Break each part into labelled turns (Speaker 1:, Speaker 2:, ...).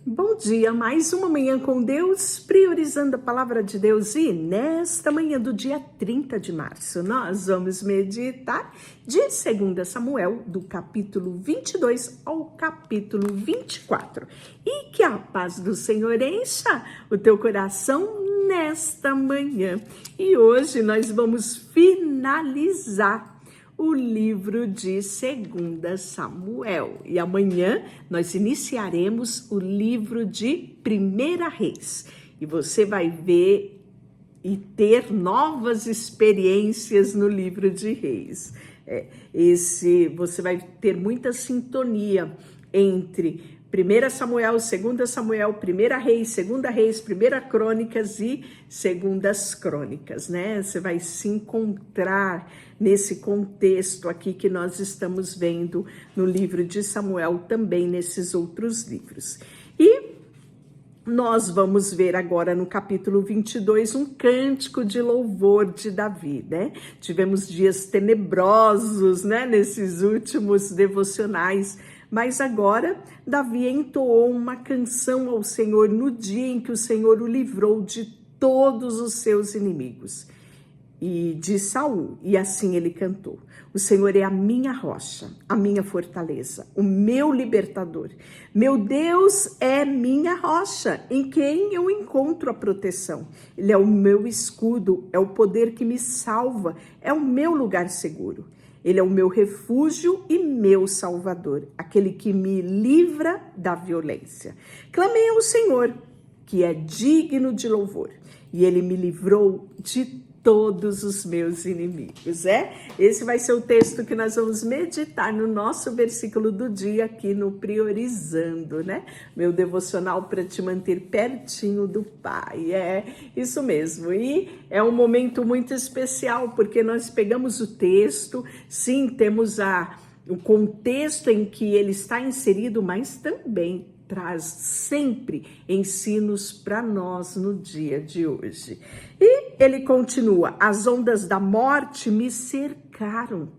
Speaker 1: Bom dia, mais uma manhã com Deus, priorizando a palavra de Deus. E nesta manhã do dia 30 de março, nós vamos meditar de 2 Samuel, do capítulo 22 ao capítulo 24. E que a paz do Senhor encha o teu coração nesta manhã. E hoje nós vamos finalizar o livro de 2 Samuel. E amanhã nós iniciaremos o livro de 1 Reis. E você vai ver e ter novas experiências no livro de Reis. Você vai ter muita sintonia entre 1 Samuel, 2 Samuel, 1 Reis, 2 Reis, 1 Crônicas e 2 Crônicas, né? Você vai se encontrar nesse contexto aqui que nós estamos vendo no livro de Samuel, também nesses outros livros. E nós vamos ver agora no capítulo 22 um cântico de louvor de Davi, né? Tivemos dias tenebrosos, né, nesses últimos devocionais, mas agora Davi entoou uma canção ao Senhor no dia em que o Senhor o livrou de todos os seus inimigos e de Saul, e assim ele cantou: o Senhor é a minha rocha, a minha fortaleza, o meu libertador. Meu Deus é minha rocha, em quem eu encontro a proteção. Ele é o meu escudo, é o poder que me salva, é o meu lugar seguro. Ele é o meu refúgio e meu salvador, aquele que me livra da violência. Clamei ao Senhor, que é digno de louvor, e ele me livrou de todos os meus inimigos. Esse vai ser o texto que nós vamos meditar no nosso versículo do dia aqui no Priorizando, né? Meu devocional para te manter pertinho do Pai. É isso mesmo. E é um momento muito especial porque nós pegamos o texto, sim, temos o contexto em que ele está inserido, mas também traz sempre ensinos para nós no dia de hoje. E ele continua: as ondas da morte me cercaram,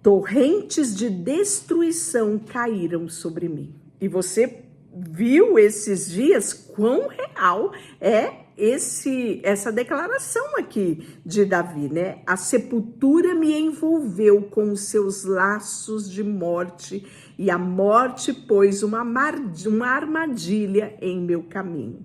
Speaker 1: torrentes de destruição caíram sobre mim. E você viu esses dias quão real é essa declaração aqui de Davi, né? A sepultura me envolveu com os seus laços de morte, e a morte pôs uma armadilha em meu caminho.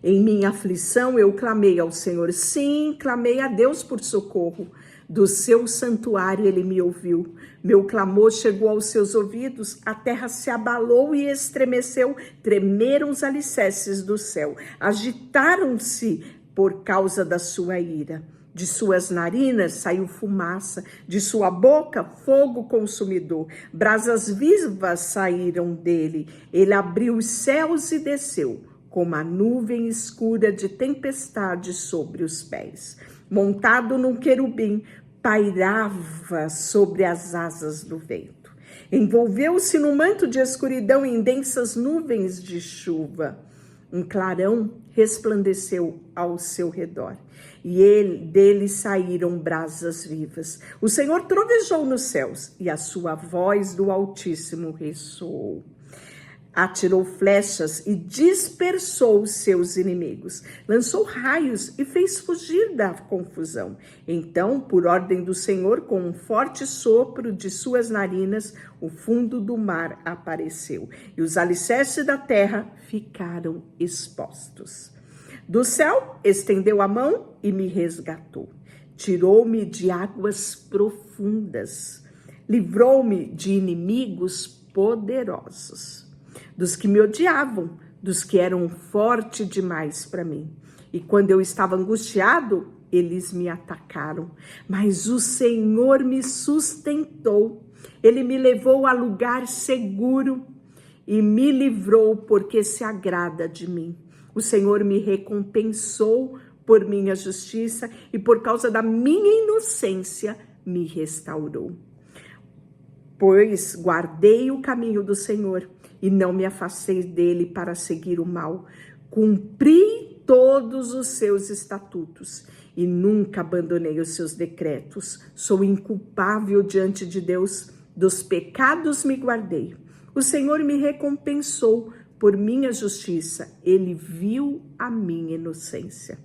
Speaker 1: Em minha aflição eu clamei ao Senhor, sim, clamei a Deus por socorro. Do seu santuário ele me ouviu. Meu clamor chegou aos seus ouvidos, a terra se abalou e estremeceu, tremeram os alicerces do céu, agitaram-se por causa da sua ira. De suas narinas saiu fumaça, de sua boca fogo consumidor, brasas vivas saíram dele. Ele abriu os céus e desceu, como a nuvem escura de tempestade sobre os pés. Montado num querubim, pairava sobre as asas do vento. Envolveu-se num manto de escuridão em densas nuvens de chuva. Um clarão resplandeceu ao seu redor, e dele saíram brasas vivas. O Senhor trovejou nos céus, e a sua voz do Altíssimo ressoou. Atirou flechas e dispersou seus inimigos. Lançou raios e fez fugir da confusão. Então, por ordem do Senhor, com um forte sopro de suas narinas, o fundo do mar apareceu, e os alicerces da terra ficaram expostos. Do céu, estendeu a mão e me resgatou. Tirou-me de águas profundas. Livrou-me de inimigos poderosos, dos que me odiavam, dos que eram fortes demais para mim. E quando eu estava angustiado, eles me atacaram. Mas o Senhor me sustentou. Ele me levou a lugar seguro e me livrou, porque se agrada de mim. O Senhor me recompensou por minha justiça e por causa da minha inocência me restaurou. Pois guardei o caminho do Senhor e não me afastei dele para seguir o mal. Cumpri todos os seus estatutos e nunca abandonei os seus decretos. Sou inculpável diante de Deus, dos pecados me guardei. O Senhor me recompensou por minha justiça, ele viu a minha inocência.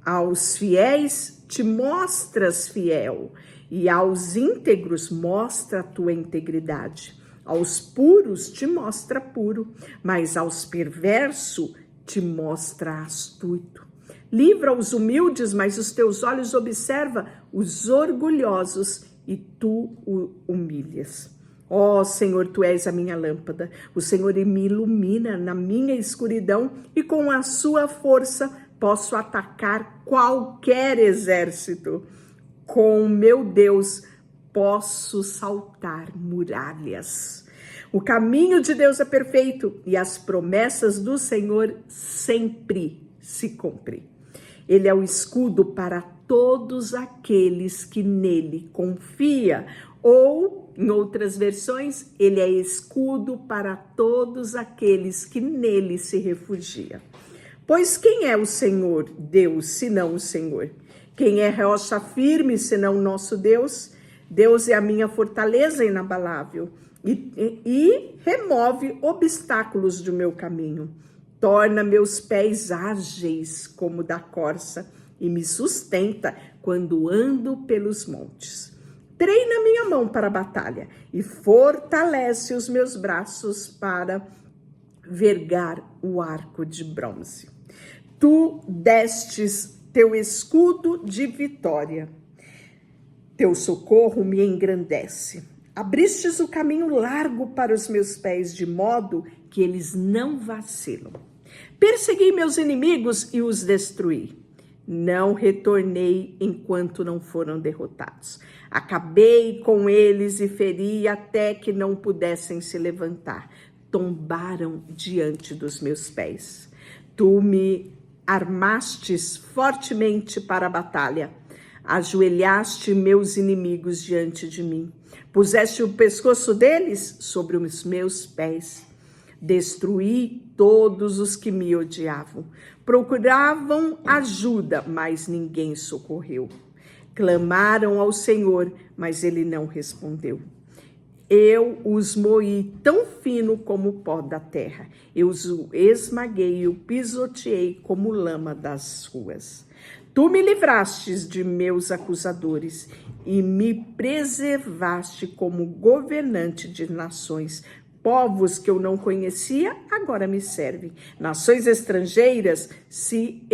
Speaker 1: Aos fiéis te mostras fiel, e aos íntegros mostra a tua integridade. Aos puros te mostra puro, mas aos perversos te mostra astuto. Livra os humildes, mas os teus olhos observam os orgulhosos, e tu o humilhas. Ó Senhor, tu és a minha lâmpada. O Senhor me ilumina na minha escuridão, e com a sua força posso atacar qualquer exército. Com meu Deus posso saltar muralhas. O caminho de Deus é perfeito, e as promessas do Senhor sempre se cumprem. Ele é o escudo para todos aqueles que nele confiam. Ou, em outras versões, ele é escudo para todos aqueles que nele se refugiam. Pois quem é o Senhor, Deus, senão o Senhor? Quem é rocha firme, senão o nosso Deus? Deus é a minha fortaleza inabalável e remove obstáculos do meu caminho. Torna meus pés ágeis como da corça e me sustenta quando ando pelos montes. Treina minha mão para a batalha e fortalece os meus braços para vergar o arco de bronze. Tu destes teu escudo de vitória. Teu socorro me engrandece. Abristes o caminho largo para os meus pés, de modo que eles não vacilam. Persegui meus inimigos e os destruí. Não retornei enquanto não foram derrotados. Acabei com eles e feri até que não pudessem se levantar. Tombaram diante dos meus pés. Tu me armastes fortemente para a batalha. Ajoelhaste meus inimigos diante de mim. Puseste o pescoço deles sobre os meus pés. Destruí todos os que me odiavam. Procuravam ajuda, mas ninguém socorreu. Clamaram ao Senhor, mas ele não respondeu. Eu os moí tão fino como o pó da terra. Eu os esmaguei e o pisoteei como lama das ruas. Tu me livrastes de meus acusadores e me preservaste como governante de nações. Povos que eu não conhecia, agora me servem. Nações estrangeiras se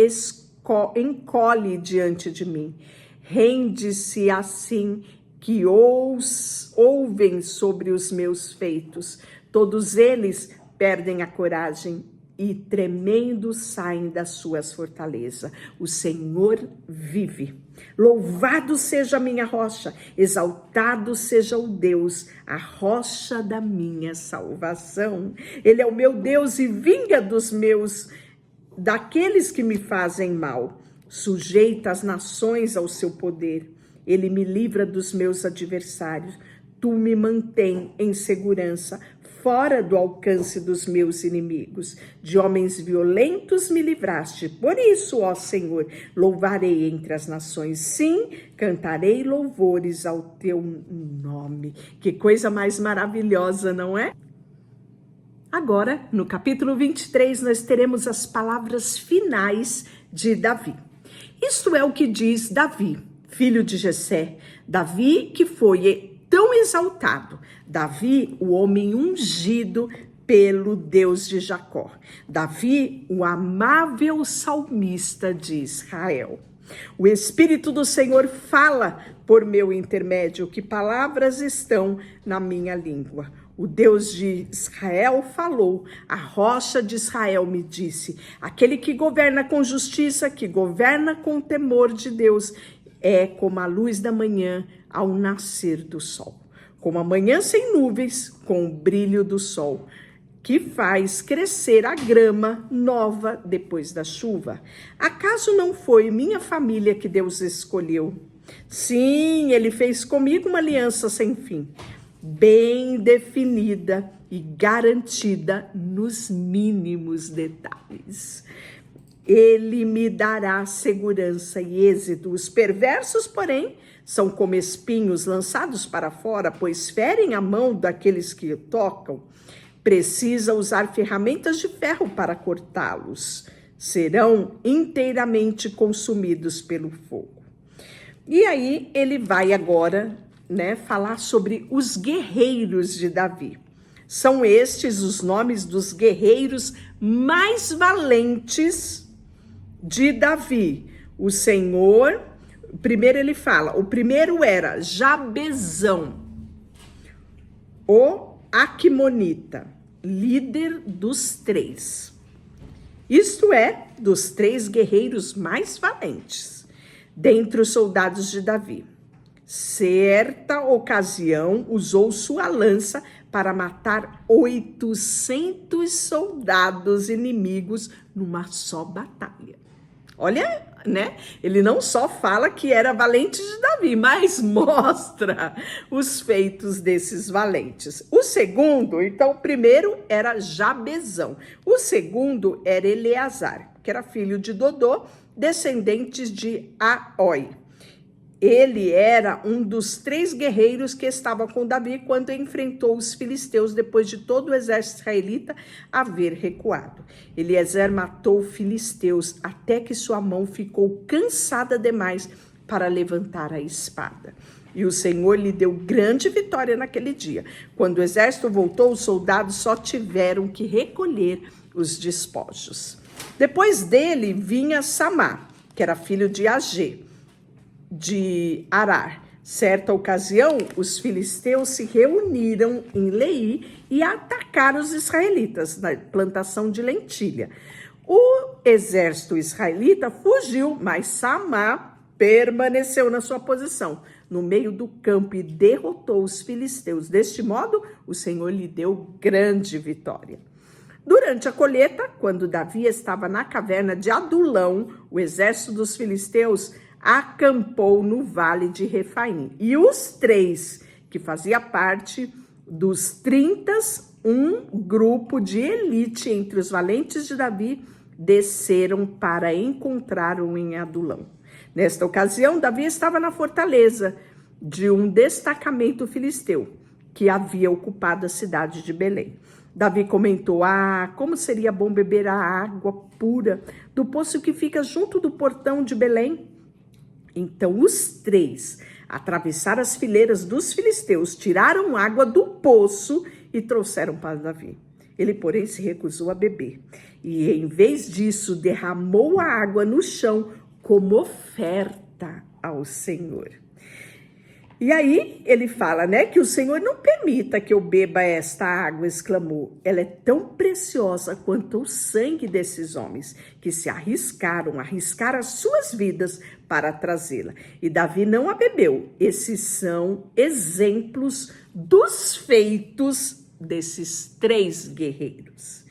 Speaker 1: encolhem diante de mim. Rende-se assim que ouvem sobre os meus feitos. Todos eles perdem a coragem e tremendo saem das suas fortalezas. O Senhor vive. Louvado seja a minha rocha, exaltado seja o Deus, a rocha da minha salvação. Ele é o meu Deus e vinga daqueles que me fazem mal. Sujeita as nações ao seu poder. Ele me livra dos meus adversários. Tu me mantém em segurança, fora do alcance dos meus inimigos. De homens violentos me livraste. Por isso, ó Senhor, louvarei entre as nações. Sim, cantarei louvores ao teu nome. Que coisa mais maravilhosa, não é? Agora, no capítulo 23, nós teremos as palavras finais de Davi. Isto é o que diz Davi, filho de Jessé. Davi que foi tão exaltado. Davi, o homem ungido pelo Deus de Jacó. Davi, o amável salmista de Israel. O Espírito do Senhor fala por meu intermédio, que palavras estão na minha língua. O Deus de Israel falou, a rocha de Israel me disse, aquele que governa com justiça, que governa com temor de Deus, é como a luz da manhã ao nascer do sol. Como a manhã sem nuvens, com o brilho do sol, que faz crescer a grama nova depois da chuva. Acaso não foi minha família que Deus escolheu? Sim, ele fez comigo uma aliança sem fim, bem definida e garantida nos mínimos detalhes. Ele me dará segurança e êxito. Os perversos, porém, são como espinhos lançados para fora, pois ferem a mão daqueles que o tocam. precisa usar ferramentas de ferro para cortá-los. Serão inteiramente consumidos pelo fogo. E aí ele vai agora, né, falar sobre os guerreiros de Davi. São estes os nomes dos guerreiros mais valentes de Davi. O Senhor, primeiro ele fala, o primeiro era Jabezão, o Aquimonita, líder dos 3. Isto é, dos 3 guerreiros mais valentes dentre os soldados de Davi. Certa ocasião, usou sua lança para matar 800 soldados inimigos numa só batalha. Olha, né? Ele não só fala que era valente de Davi, mas mostra os feitos desses valentes. O segundo, então, o primeiro era Jabezão. O segundo era Eleazar, que era filho de Dodô, descendentes de Aoi. Ele era um dos 3 guerreiros que estavam com Davi quando enfrentou os filisteus depois de todo o exército israelita haver recuado. Eliezer matou filisteus até que sua mão ficou cansada demais para levantar a espada. E o Senhor lhe deu grande vitória naquele dia. Quando o exército voltou, os soldados só tiveram que recolher os despojos. Depois dele vinha Samá, que era filho de Agê, de Arar. Certa ocasião, os filisteus se reuniram em Leí e atacaram os israelitas na plantação de lentilha. O exército israelita fugiu, mas Samá permaneceu na sua posição, no meio do campo, e derrotou os filisteus. Deste modo, o Senhor lhe deu grande vitória. Durante a colheita, quando Davi estava na caverna de Adulão, o exército dos filisteus acampou no vale de Refaim. E os 3, que fazia parte dos 30, um grupo de elite entre os valentes de Davi, desceram para encontrá-lo em Adulão. Nesta ocasião, Davi estava na fortaleza de um destacamento filisteu, que havia ocupado a cidade de Belém. Davi comentou: como seria bom beber a água pura do poço que fica junto do portão de Belém. Então os 3 atravessaram as fileiras dos filisteus, tiraram água do poço e trouxeram para Davi. Ele, porém, se recusou a beber. E, em vez disso, derramou a água no chão como oferta ao Senhor. E aí ele fala, né, que o Senhor não permita que eu beba esta água, exclamou. Ela é tão preciosa quanto o sangue desses homens, que se arriscaram as suas vidas para trazê-la. E Davi não a bebeu. Esses são exemplos dos feitos desses 3 guerreiros,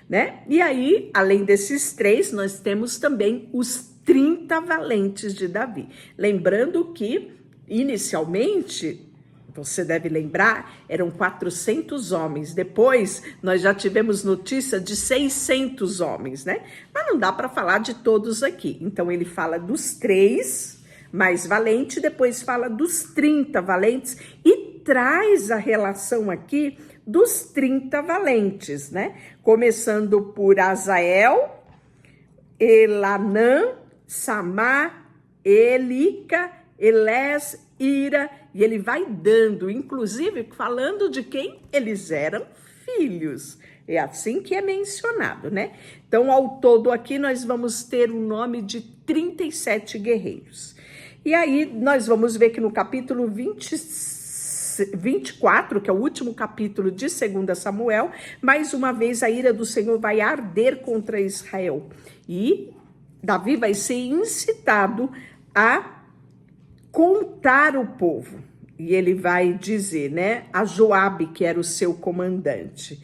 Speaker 1: né? E aí, além desses 3, nós temos também os 30 valentes de Davi. Lembrando que inicialmente, você deve lembrar, eram 400 homens. Depois, nós já tivemos notícia de 600 homens, né? Mas não dá para falar de todos aqui. Então, ele fala dos 3 mais valentes, depois fala dos 30 valentes e traz a relação aqui dos 30 valentes, né? Começando por Azael, Elanã, Samá, Elica, Elés, Ira, e ele vai dando, inclusive falando de quem eles eram filhos. É assim que é mencionado, né? Então, ao todo aqui, nós vamos ter o nome de 37 guerreiros. E aí, nós vamos ver que no capítulo 24, que é o último capítulo de 2 Samuel, mais uma vez a ira do Senhor vai arder contra Israel. E Davi vai ser incitado a contar o povo. E ele vai dizer, né, a Joabe, que era o seu comandante,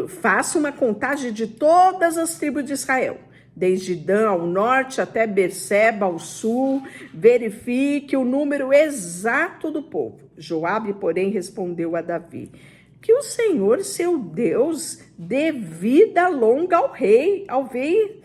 Speaker 1: faça uma contagem de todas as tribos de Israel, desde Dan ao norte até Berseba ao sul, verifique o número exato do povo. Joabe, porém, respondeu a Davi: que o Senhor, seu Deus, dê vida longa ao rei, ao ver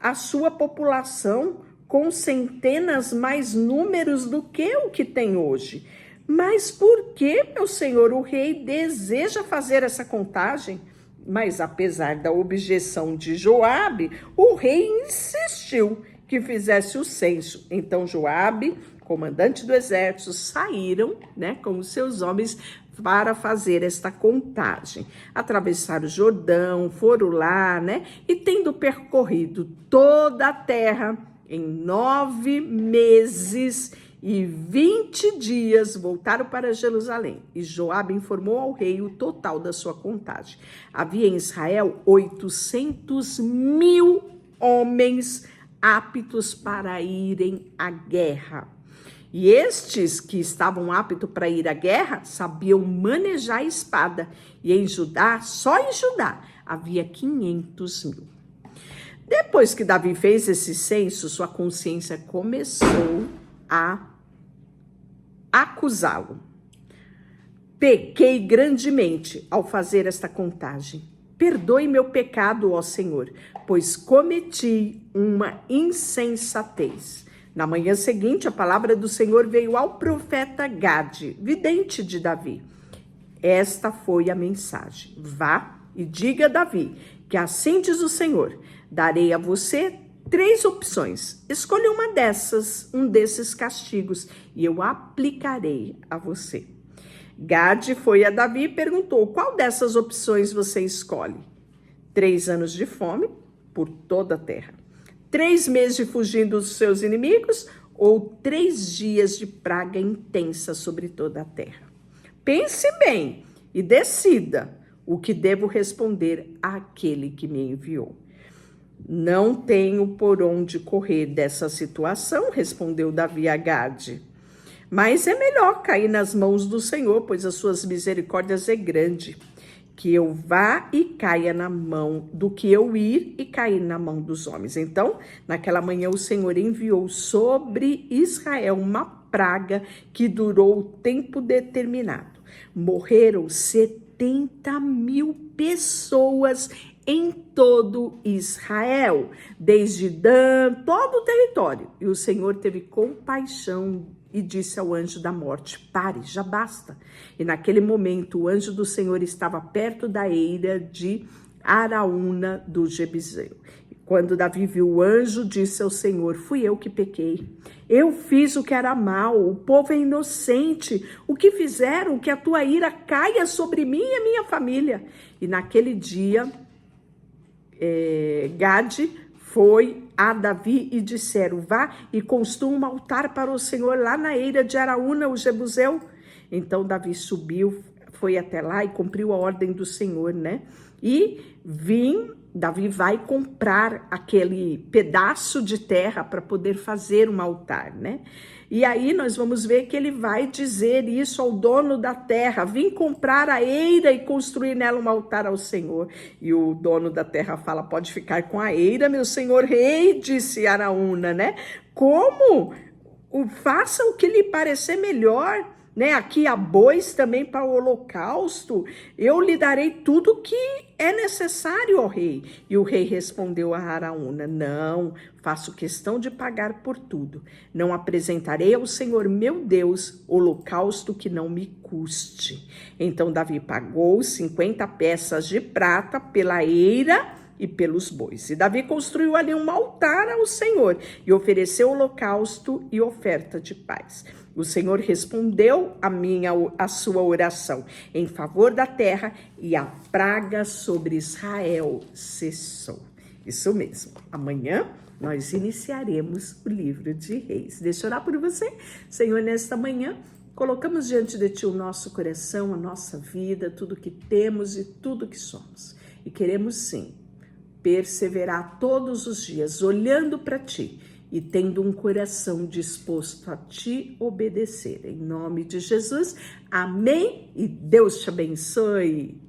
Speaker 1: a sua população com centenas mais números do que o que tem hoje. Mas por que, meu senhor, o rei deseja fazer essa contagem? Mas apesar da objeção de Joabe, o rei insistiu que fizesse o censo. Então Joabe, comandante do exército, saíram, né, com os seus homens para fazer esta contagem. Atravessaram o Jordão, foram lá, né, e tendo percorrido toda a terra em 9 meses e 20 dias, voltaram para Jerusalém. E Joabe informou ao rei o total da sua contagem. Havia em Israel 800.000 homens aptos para irem à guerra. E estes que estavam aptos para ir à guerra sabiam manejar a espada. E em Judá, só em Judá, havia 500.000. Depois que Davi fez esse censo, sua consciência começou a acusá-lo. Pequei grandemente ao fazer esta contagem. Perdoe meu pecado, ó Senhor, pois cometi uma insensatez. Na manhã seguinte, a palavra do Senhor veio ao profeta Gade, vidente de Davi. Esta foi a mensagem. Vá e diga a Davi que assim diz o Senhor: darei a você 3 opções. Escolha uma dessas, um desses castigos, e eu aplicarei a você. Gade foi a Davi e perguntou: qual dessas opções você escolhe? 3 anos de fome por toda a terra, 3 meses de fugir dos seus inimigos, ou 3 dias de praga intensa sobre toda a terra? Pense bem e decida o que devo responder àquele que me enviou. Não tenho por onde correr dessa situação, respondeu Davi a Gade. Mas é melhor cair nas mãos do Senhor, pois as suas misericórdias é grande. Que eu vá e caia na mão, do que eu ir e cair na mão dos homens. Então, naquela manhã, o Senhor enviou sobre Israel uma praga que durou o tempo determinado. Morreram 70.000 pessoas em todo Israel, desde Dan, todo o território. E o Senhor teve compaixão e disse ao anjo da morte: pare, já basta. E naquele momento o anjo do Senhor estava perto da eira de Araúna do Jebuseu. Quando Davi viu o anjo, disse ao Senhor: fui eu que pequei. Eu fiz o que era mal, o povo é inocente. O que fizeram? Que a tua ira caia sobre mim e a minha família. E naquele dia, Gade foi a Davi e disseram: vá e construa um altar para o Senhor lá na eira de Araúna, o Jebuseu. Então Davi subiu, foi até lá e cumpriu a ordem do Senhor, né? E Davi vai comprar aquele pedaço de terra para poder fazer um altar, né? E aí nós vamos ver que ele vai dizer isso ao dono da terra: vim comprar a eira e construir nela um altar ao Senhor. E o dono da terra fala: pode ficar com a eira, meu senhor rei, disse Araúna, né? Como? Faça o que lhe parecer melhor, né? Aqui há bois também para o holocausto. Eu lhe darei tudo o que é necessário, ó rei. E o rei respondeu a Araúna: não, faço questão de pagar por tudo. Não apresentarei ao Senhor meu Deus holocausto que não me custe. Então Davi pagou 50 peças de prata pela eira e pelos bois. E Davi construiu ali um altar ao Senhor e ofereceu holocausto e oferta de paz. O Senhor respondeu a sua oração em favor da terra, e a praga sobre Israel cessou. Isso mesmo. Amanhã nós iniciaremos o livro de Reis. Deixa eu orar por você. Senhor, nesta manhã, colocamos diante de Ti o nosso coração, a nossa vida, tudo que temos e tudo que somos. E queremos sim perseverar todos os dias, olhando para Ti e tendo um coração disposto a Te obedecer. Em nome de Jesus, amém e Deus te abençoe.